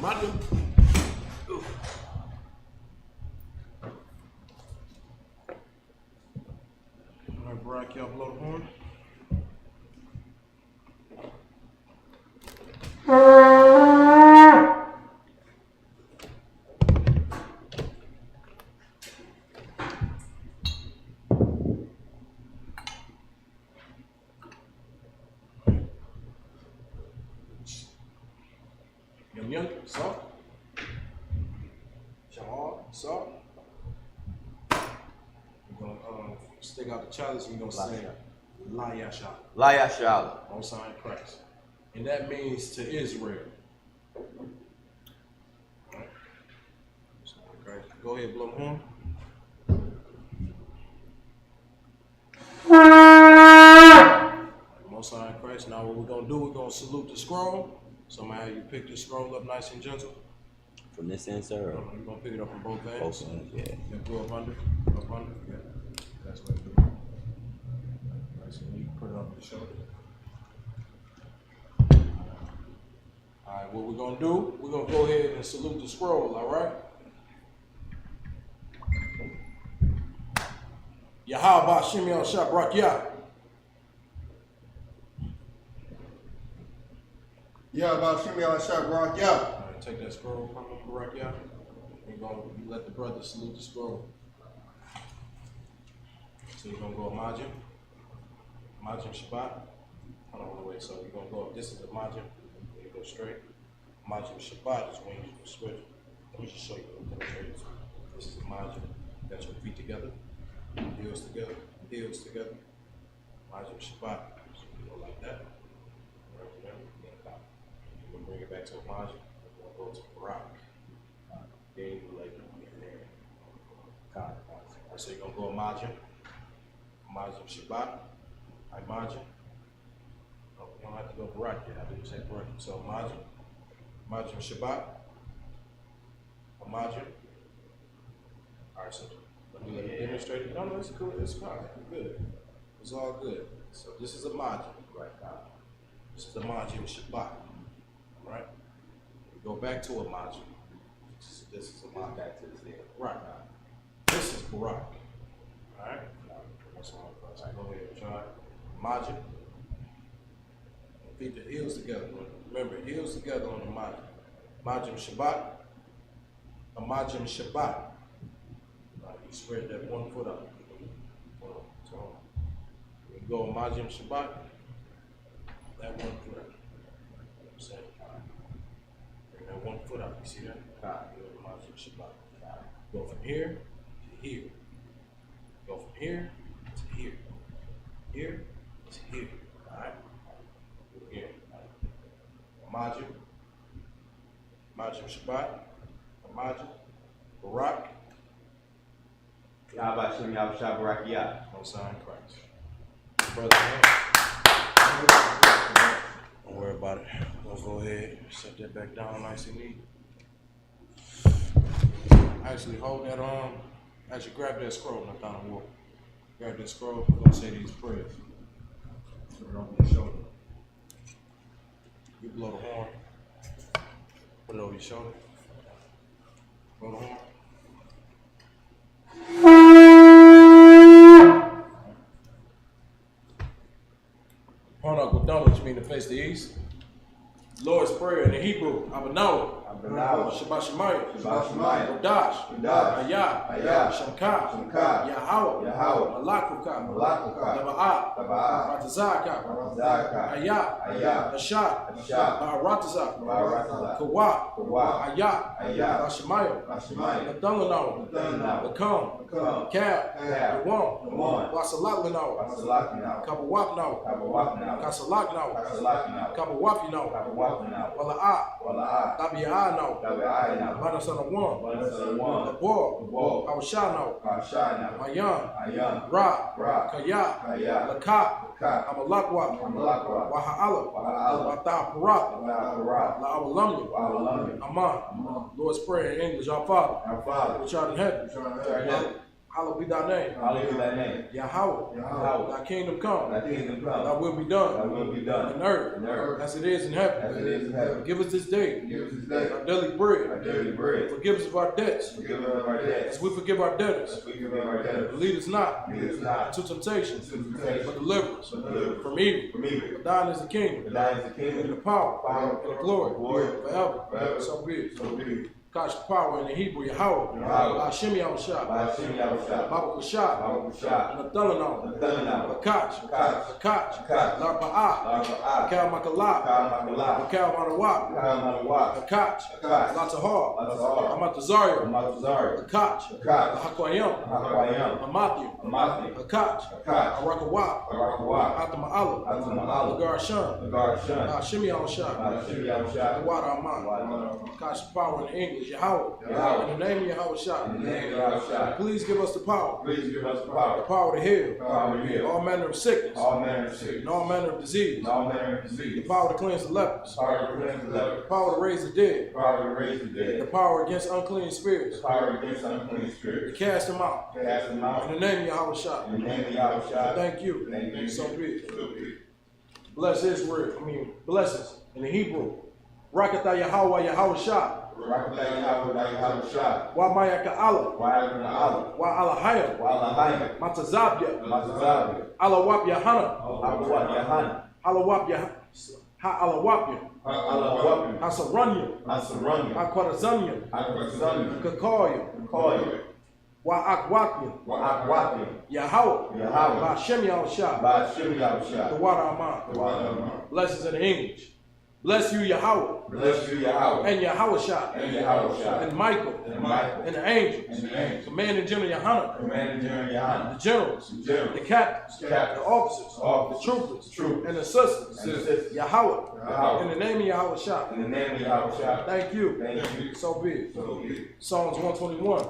All right, Barack, y'all blow the horn. Yum, salt. Jamal, salt. We're gonna stick out the chalice and we're gonna say La Yasha. La Yashala. On sign of Christ. And that means to Israel. Alright. Go ahead, blow the horn. Most High in Christ. Now what we're gonna do, we're gonna salute the scroll. So I'm gonna have you pick the scroll up nice and gentle. From this end, sir? You're gonna pick it up from both ends. Both ends, yeah. Then go up under. Yeah. That's what I do. Nice and neat. Put it on your shoulder. Alright, what we're gonna do, we're gonna go ahead and salute the scroll, alright? Yahweh Shimon Shabrak. Yeah, about Shimmy Shabrak, yeah. Alright, take that scroll from him, Barakia. You let the brother salute the scroll. So you're gonna go Majim. Majim Shabbat. Hold on, wait. So you're gonna go up. This is the Majim. You go straight. Majim Shabbat is when you switch. Let me just show you what the trade is. This is the Majim. Got your feet together, heels together, heels together. Majim Shabbat. So you go like that. Right there. You're gonna bring it back to a Majim. You're gonna go to Barak. Then you like in there. So you're gonna go Majim. Majim Shabbat. I Majim. Oh, you don't have to go Barak yet. I didn't say Barak. So Majim. Majim Shabbat. A Majim. Alright, so let me demonstrate it. No, it's cool. It's fine. Good. It's all good. So this is a Majim right now. This is the Majim Shabbat. Right? We go back to a Majim. This is a Majim. Back to this there. Right. This is Barak. Alright? That's all. So go ahead and try. Majim. Feet the heels together. Remember, heels together on the Majim. Majim Shabbat. A Majim Shabbat. You spread that one foot up. So you go Majim Shabbat. That one foot up. Same. Bring that one foot up. You see that? You go Majim Shabbat. Go from here to here. Go from here to here. Here to here. Alright? Again. Majim. Majim Shabbat. Majim. Barak. Yahweh Shem Yahweh Shabrak. On sign Christ. Brother, don't worry about it. We'll go ahead, set that back down nice and neat. Actually, hold that on. Actually, grab that scroll, Nathan Wolf. Grab that scroll. We're going to say these prayers. Put it over your shoulder. You blow the horn. Put it over your shoulder. Blow the horn. Which means to face the east. Lord's Prayer in the Hebrew, Abanawa, Shabbat Shemayim, Kodash, Ayah, Shamka, Yahweh, Malakuka, Laba'ah, Ratazaka, Ayah, Ashad, Ba'aratazak, Kawa, Ayah, Bashemayim, Nadalano, Lakam, Kab, Yawam, Wasalat Kabawak Kasalak Kabawaf Wala'ah, Tabi'ah Badasana One, Labor, Awashano, Mayan, Ra, Kaya, Laka, Amalakwa, Waha'ala, Wata Parat, La'awalamni, Aman, Lord's Prayer in English, our Father, which art in heaven. Hallowed be thy name. Hallowed be thy name. Yahweh. Yahweh. Thy kingdom come. Thy kingdom come. Thy will be done. Thy will be done. On earth. On earth. As it is in heaven. As it is in heaven. Give us this day. Give us this day Our daily bread. Our daily bread. Forgive us of our debts. Forgive us of our debts. As we forgive our debtors. As we forgive our debtors. Lead us not Lead us not into temptation, into temptation, but deliver us but deliver us from evil. from evil. For thine is the For kingdom, thine is the and kingdom, the power, power, and the glory, glory, forever. forever. So be it. So be it. God's power in the Hebrew, Yahweh. Yahweh. Hashem Yahushua. By Hashem Yahushua. Baba Kushah. Baruch Shah. Nathalanah. Nathalanah. Bakach. Bakach. Bakach. Bakach. Larba'ah. Larba'ah. Bakal Makalah. Kal Makalah. Bakal Manawah. Kal Manawah. Bakach. Bakach. Latahar. Latahar. Amatazaria. Amatazari. Bakach. Bakach. Hakwayam. Hakwayam. Amathia. Amathia. Bakach. Bakach. Arakawah. Barakawah. Atama'ala. Atama'ala. Lagarashan. Lagarashan. Hashem Yahushua. Hashem Yahushua. The water Aman. God's power in English, Yahweh. Yahweh. In the name of Yahushua. In the name of Yahushua. Please give us the power. Please give us the The power. power to heal. Power to heal. All manner of sickness. All manner of sickness. And all manner of disease. And all manner of The disease. power to cleanse the lepers. Power to cleanse the leper. The power to raise the dead. Power to raise the The dead. power against unclean spirits. Power against unclean To spirits. cast them out. Cast them out. In the name of Yahushua. In the name of Yahushua. Thank you. Thank you. So be it. So be it. Bless Israel. Blessings in the Hebrew. Rakatha Yahweh Yahushua. Rakatha Yahweh Yahushua. Wa Mayaka Allah. Wa Allah. Wa Alahayim. Wa Alahayim. Matazabya. Mazazabia. Alawap Yahana. Alawat Yahana. Alawap Yah. Ha Alawapya. Alawapim. Hasaranya. Asaranya. Aquatazanya. Akwatzanya. Kakoya. Koya. Wa Akwatya. Wa Akwatya. Yahweh. Yahweh. Ba Shem Yahushua. By Hashem The Yahushua. water Aman. Blessings in the English. Bless you, Yahweh. Bless you, Yahweh. And Yahushua. And Yahushua. And Michael. And Michael. And the angels. And the angels. Commanding General Yohanan. Commander General The Yahana. generals. The generals. The captains. The captains. The officers. Officers. The troopers. Troopers. And the assistants. And assistants. Yahweh. Yahweh. In the name of Yahushua. In the name of Yahushua. Thank you. Thank you. So be it. So be it. Psalms 121.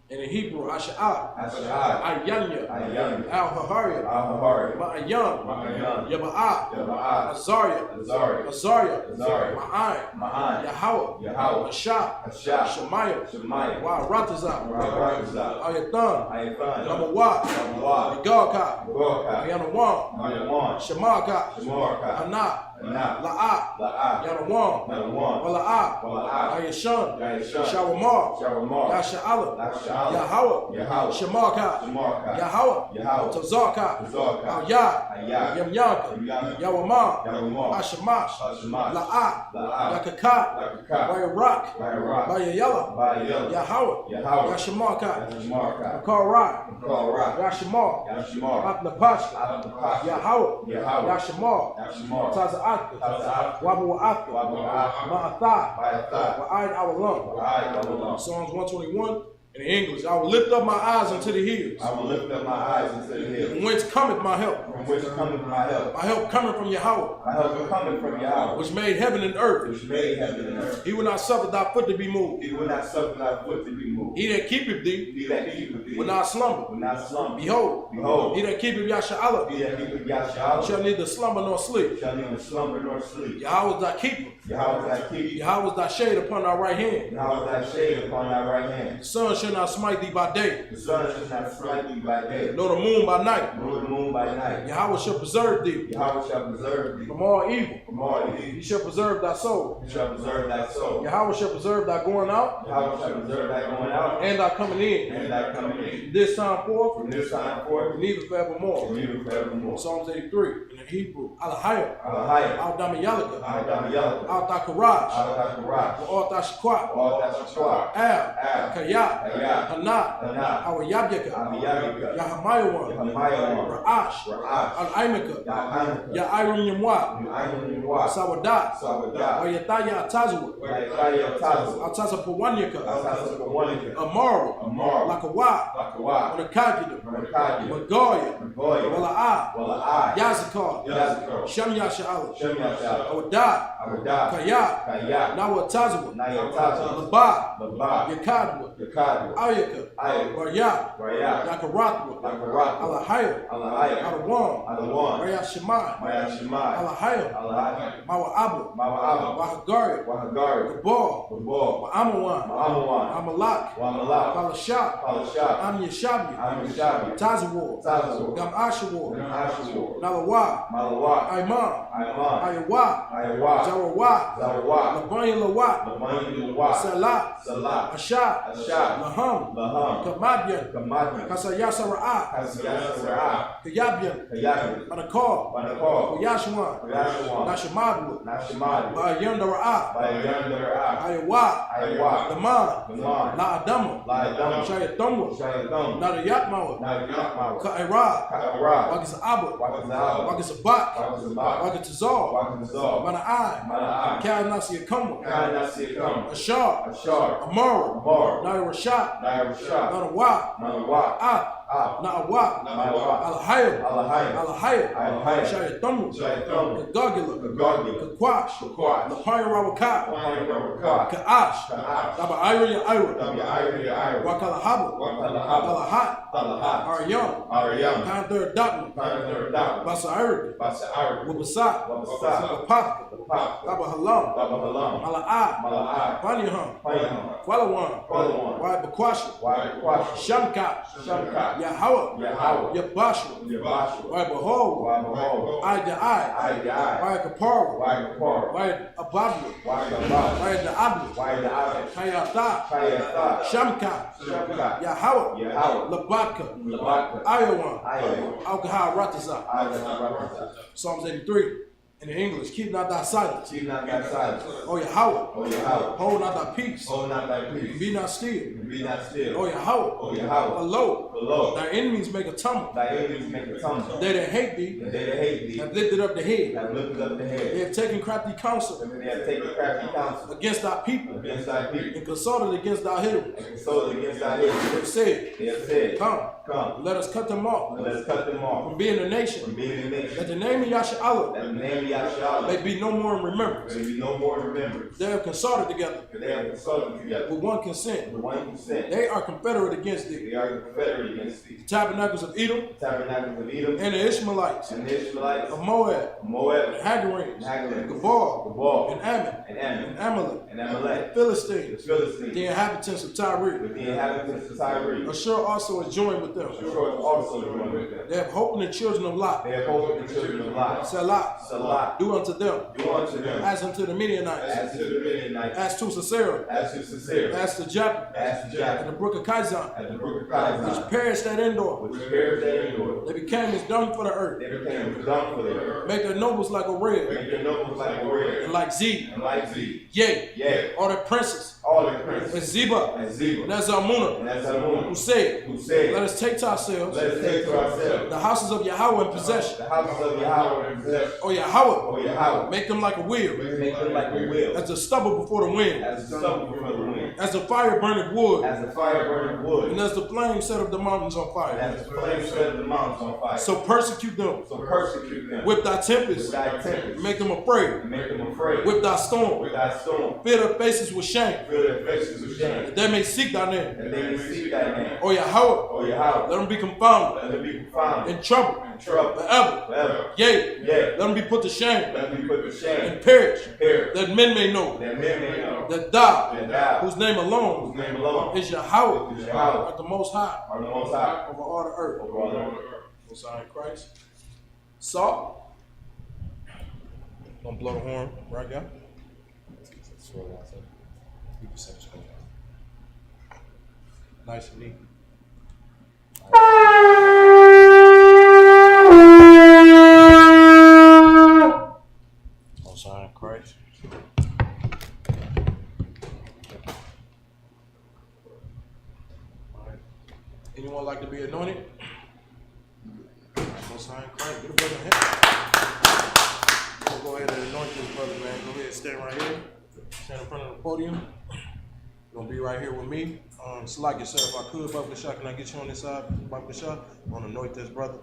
In the Hebrew, Asha'ah. Asha'ah. Ayanya. Ayanya. Al-Hahariya. Al-Hahari. Ma'ayan. Ma'ayan. Yaba'ah. Yaba'ah. Azaria. Azaria. Azaria. Azaria. Ma'ai. Ma'ai. Yahweh. Yahweh. Ashah. Ashah. Shemaiah. Shemaiah. Wa'aratazah. Wa'aratazah. Ayathan. Ayathan. Namawah. Namawah. Yagaka. Gorka. Yanawam. Mayawan. Shemaka. Shemorka. Anah. Anah. La'ah. La'ah. Yanawam. Melawan. Wala'ah. Wala'ah. Ayashan. Yayashan. Shawamar. Shawamar. Yasha'ala. Yasha'ala. Yahweh. Yahweh. Shemaka. Shemorka. Yahweh. Yahweh. Tazaka. Tazaka. Al-Yah. Ayah. Yamyanka. Yamyanka. Yawamar. Yawamar. Ashamash. Ashamash. La'ah. La'ah. Yakaka. Yakaka. Bayrak. Bayrak. Bayayala. Bayayala. Yahweh. Yahweh. Yashamaka. Yashamarka. Karak. Korah. Yashamar. Yashimar. Atnapashka. Atnapashka. Yahweh. Yahweh. Yashamar. Yashimar. Taza'aka. Taza'aka. Wabu'aka. Wabu'aka. Ma'atha. Ma'atha. Wa'aid Awalam. Wa'aid Awalam. Psalms 121 in English. I will lift up my eyes unto the hills. I will lift up my eyes into the hills. From whence cometh my help? From which cometh my help? My help coming from Yahweh, My help is coming from Yahweh, which made heaven and earth. which made heaven and earth. He will not suffer thy foot to be moved. He will not suffer thy foot to be moved. He that keepeth thee He that keepeth thee will not slumber. will not slumber. Behold, Behold, he that keepeth Yasha'ala he that keepeth Yahshua shall neither slumber nor sleep. shall neither slumber nor sleep. Yahweh is thy keeper. Yahweh is thy keeper. Yahweh is thy shade upon thy right hand. Yahweh is thy shade upon thy right hand. The sun shall not smite thee by day, The sun shall not strike thee by day, nor the moon by night. nor the moon by night. Yahweh shall preserve thee Yahweh shall preserve thee from all evil. from all He evil. shall preserve thy soul. He shall preserve thy soul. Yahweh shall preserve thy going out Yahweh shall preserve thy going out and thy coming in. and thy coming in. From this time forth, From this time forth, and even forevermore. and even forevermore. Psalms 83 in the Hebrew. Alahayim. Alahayim. Al-Damayalika. Al-Damayalika. Al-Dakaraj. Al-Dakaraj. Al-Dashikwat. Al-Dashashwa. Al. Al. Kayat. Kayat. Hanat. Hanat. Awayabyaka. Amiyabika. Yahamayawan. Yahamayawan. Ra'ash. Ra'ash. Al-Aimika. Yahanika. Ya'irim Yamwa. Yu'ayim Yuwa. Sawadat. Sawadah. Wayataya Atazawa. Wayataya Tazu. Altazapawanyaka. Al-Tasapawanika. Amaru. Amar. Lakawa. Lakawa. Onakagida. Manakadi. Magoya. Magoya. Wala'ah. Wala'ai. Yazakar. Yazakar. Shem Yasha'ala. Shem Yashua. Awadat. Agadah. Kayak. Kayak. Nawatazawa. Nayataza. Labad. Labad. Yakadwa. Yakadwa. Ayaka. Ayaka. Barya. Raya. Yakaratwa. Yakaratwa. Alahaya. Alahaya. Alawam. Alawam. Raya Shemai. Maya Shemai. Alahaya. Alahaya. Mawa Abu. Mawa Abba. Wahagari. Wahagari. Gabal. Babal. Amawan. Amawan. Amalak. Wamalak. Palashah. Palashah. Amyashabi. Amishabi. Tazawar. Tazawar. Gam Ashawar. Ashur. Nalawa. Malawa. Aiman. Aiman. Ayawa. Ayawa. Jawawa. Zawa. Labanya Lawa. Lamani Luwa. Salah. Salah. Ashah. Ashah. Laham. Laham. Kamadian. Kamadi. Kasayasara'a. Kasiyasara. Kayabian. Kayaki. Manakal. Banakal. Yashwan. Yashwan. Nashamadwa. Nashimadi. Bayandara'a. Bayandara. Ayawa. Ayawa. Laman. Laman. La Adama. Laidam. Shayatamwa. Shayadam. Nadayatmawa. Nagiyakmawa. Ka'ira. Ka'ara. Wakisa'aba. Wakazahaba. Wakisabak. Wakazabak. Wakitazal. Wakazal. Mana'ai. Mana'ai. Kaanasiyakamwa. Kanasiyakam. Ashar. Ashar. Amara. Amar. Nairashah. Nairashah. Nanawa. Manawa. Ah. Na'awa. Manawa. Alahaya. Alahaya. Alahaya. Alahaya. Shayatamwa. Shayatam. Kagagila. Kagagila. Kakwash. Kakwash. Lapayarawakat. Wahayarawakat. Ka'ash. Ka'ash. Daba Ira ya Ira. Ira. Wakalahaba. Wakalahaba. Alahat. Alahat. Aryam. Aryam. Panther Dotman. Panadar. Basa Ira. Basa Arab. Wabasa. Wabasa. Wapaka. Pap. Daba Halam. Babahalam. Mala'ah. Mala'ai. Paniham. Payam. Falawan. Falawan. Wai Bakwashi. Why Shamkat. Shamkat. Yahawa. Yahweh. Yabashu. Yabashu. Wai Behold. Why behold. Eye to eye. Eye to eye. Wai Kapara. Why Kapar. Wai Ababla. Why Gabal. Wai Da'abla. Why the Eye. Kayata. Kayatha. Shamkat. Shamkat. Yahawa. Yahweh. Labaka. Labaka. Ayawan. Iowa. Alkaha Ratasa. Iowa. Psalms 83 in the English. Keep not thy silence. Keep not thy silence. O Yahweh. O Yahweh. Hold not thy peace. Hold not thy peace. Be not still. Be not still. O Yahweh. O Yahweh. Below. Below. Thy enemies make a tumble. Thy enemies make a tumble. They that hate thee And they that hate thee have lifted up the head. have lifted up the They head. have taken crafty counsel And they have taken crafty counsel against thy people against thy people. and consulted against thy hitters. And consulted against thy They enemies. have said, They have said, Come, Come, let us cut them off let us cut them off from being a from nation, being a that nation. the name of Yasha'Allah That the name of Yahshua may be no more in remembrance. may be no more remembered. They have consulted together For they have consulted together with one consent. with one consent. They are confederate against thee. They are confederate against thee. The tabernacles of Edom Tabernacles of Edom and the Ishmaelites and the Ishmaelites, of Moab, Moab, Hagarims, Hagarims, Gabal, Gabal, and Ammon, and Ammon, and Amalek, and Amalek, the the Philistines, Philistines, the inhabitants of Tyre. with the inhabitants of Tyre. Ashur also is joined with them. Sure also joined with them. They have hope in the children of Lot. They have hope in the children of Lot. Salah, Salah, do unto them do unto them as unto the Midianites, as to the Midianites, as to Sisera, as to Sisera, as to Japheth, as to and Japheth, the brook of Kizon, at the brook of which Kizon, perished at Endor. which perished at Endor. They became as dung for the earth. They became dumb for the earth. Make their nobles like a red, Make their nobles like a red, and like Z, and like thee. yea, Yea, all their princes, all the and princes, Zeba, and and Zeba, Zalmunna, and who Azalmunna, said, who said, Let us take to ourselves let us take to ourselves the houses of Yahweh in possession. the houses of Yahweh in possession. O Yahweh, O Yahweh, make them like a wheel, make them like a wheel, as the stubble before the wind, as the stubble before the wind, as the fire burning wood, as the fire burning wood, and as the flame set of the mountains on and fire. as the flame set the mountains on fire. So persecute them So persecute them with thy with tempest, thy tempest, make them afraid and make them afraid with thy storm, with thy storm. fill their faces with shame, Fill their faces with shame, that they may seek thy name. and they may seek thy name. O Yahweh, O Yahweh, let them be confounded, let them be confounded in trouble, in trouble forever. forever. Yea, Yea, let them be put to shame, let them be put to shame, and perish, perish, that men may know that men may know that thou, that thou, whose name alone whose name alone is Yahweh, is Yahweh, art the most high are the most high over all the earth. over all the earth. Most high in Christ. Salt. Gonna blow the horn, right, guy? Nice and neat. Most high in Christ. Anyone like to be anointed? Most high in Christ. Get a brother hand. We'll go ahead and anoint this brother, man. Go ahead, stand right here. Stand in front of the podium. You're gonna be right here with me. Select yourself if I could, Baba Shah. Can I get you on this side, Baba Shah? I want to anoint this brother.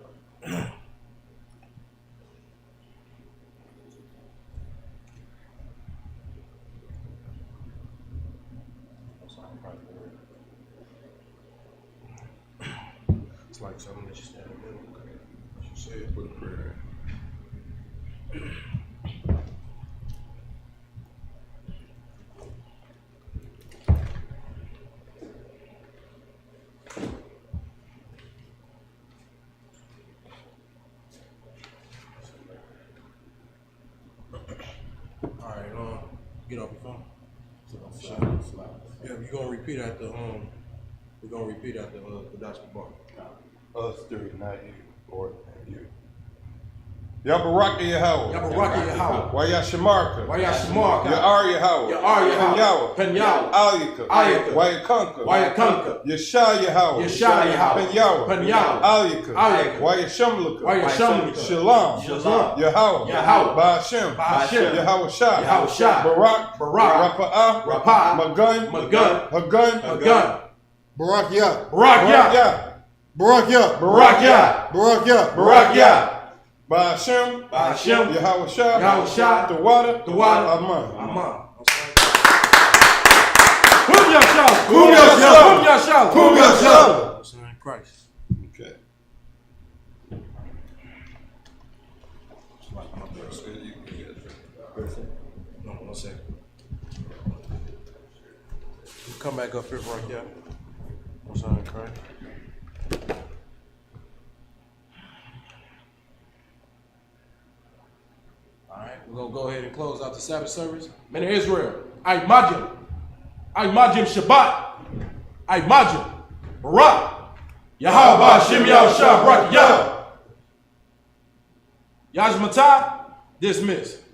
She said put a prayer. All right, get off your phone. Yeah, you're gonna repeat after we're gonna repeat after the gospel bar. Us three, not you, Lord, and you. Yabaraka Yahweh. Yabaraka Yahweh. Wayashamarka. Wayashamarka. Ya'ar Yahweh. Ya'ar Yahweh. Penyawa. Penyawa. Aliyaka. Wayakanka. Wayakanka. Yasha Yahweh. Yasha Yahweh. Penyawa. Penyawa. Aliyaka. Aliyaka. Wayashamlaka. Wayashamlaka. Shalom. Shalom. Yahweh. Yahweh. Ba'ashem. Ba'ashem. Yahweh Shah. Yahweh Shah. Barak. Barak. Rapa'ah. Rapa'ah. Magun. Magun. Hagun. Hagun. Barak Yah. Barak Yah. Barak Yah. Barak Yah. Barak Yah. Barak Yah. Ba'ashem. Ba'ashem. Yahweh Shah. Yahweh Shah. The water. Aman. Aman. Kum Yashala. Kum Yashala. Kum Yashala. Kum Yashala. Son of Christ. Okay. No, 1 second. You come back up here right there. Son of Christ. All right, we're gonna go ahead and close out the Sabbath service. Men of Israel, I imagine Shabbat, I imagine Barak, Yahweh Shem Yahushua, Barak Yah, Yajmatah, dismiss.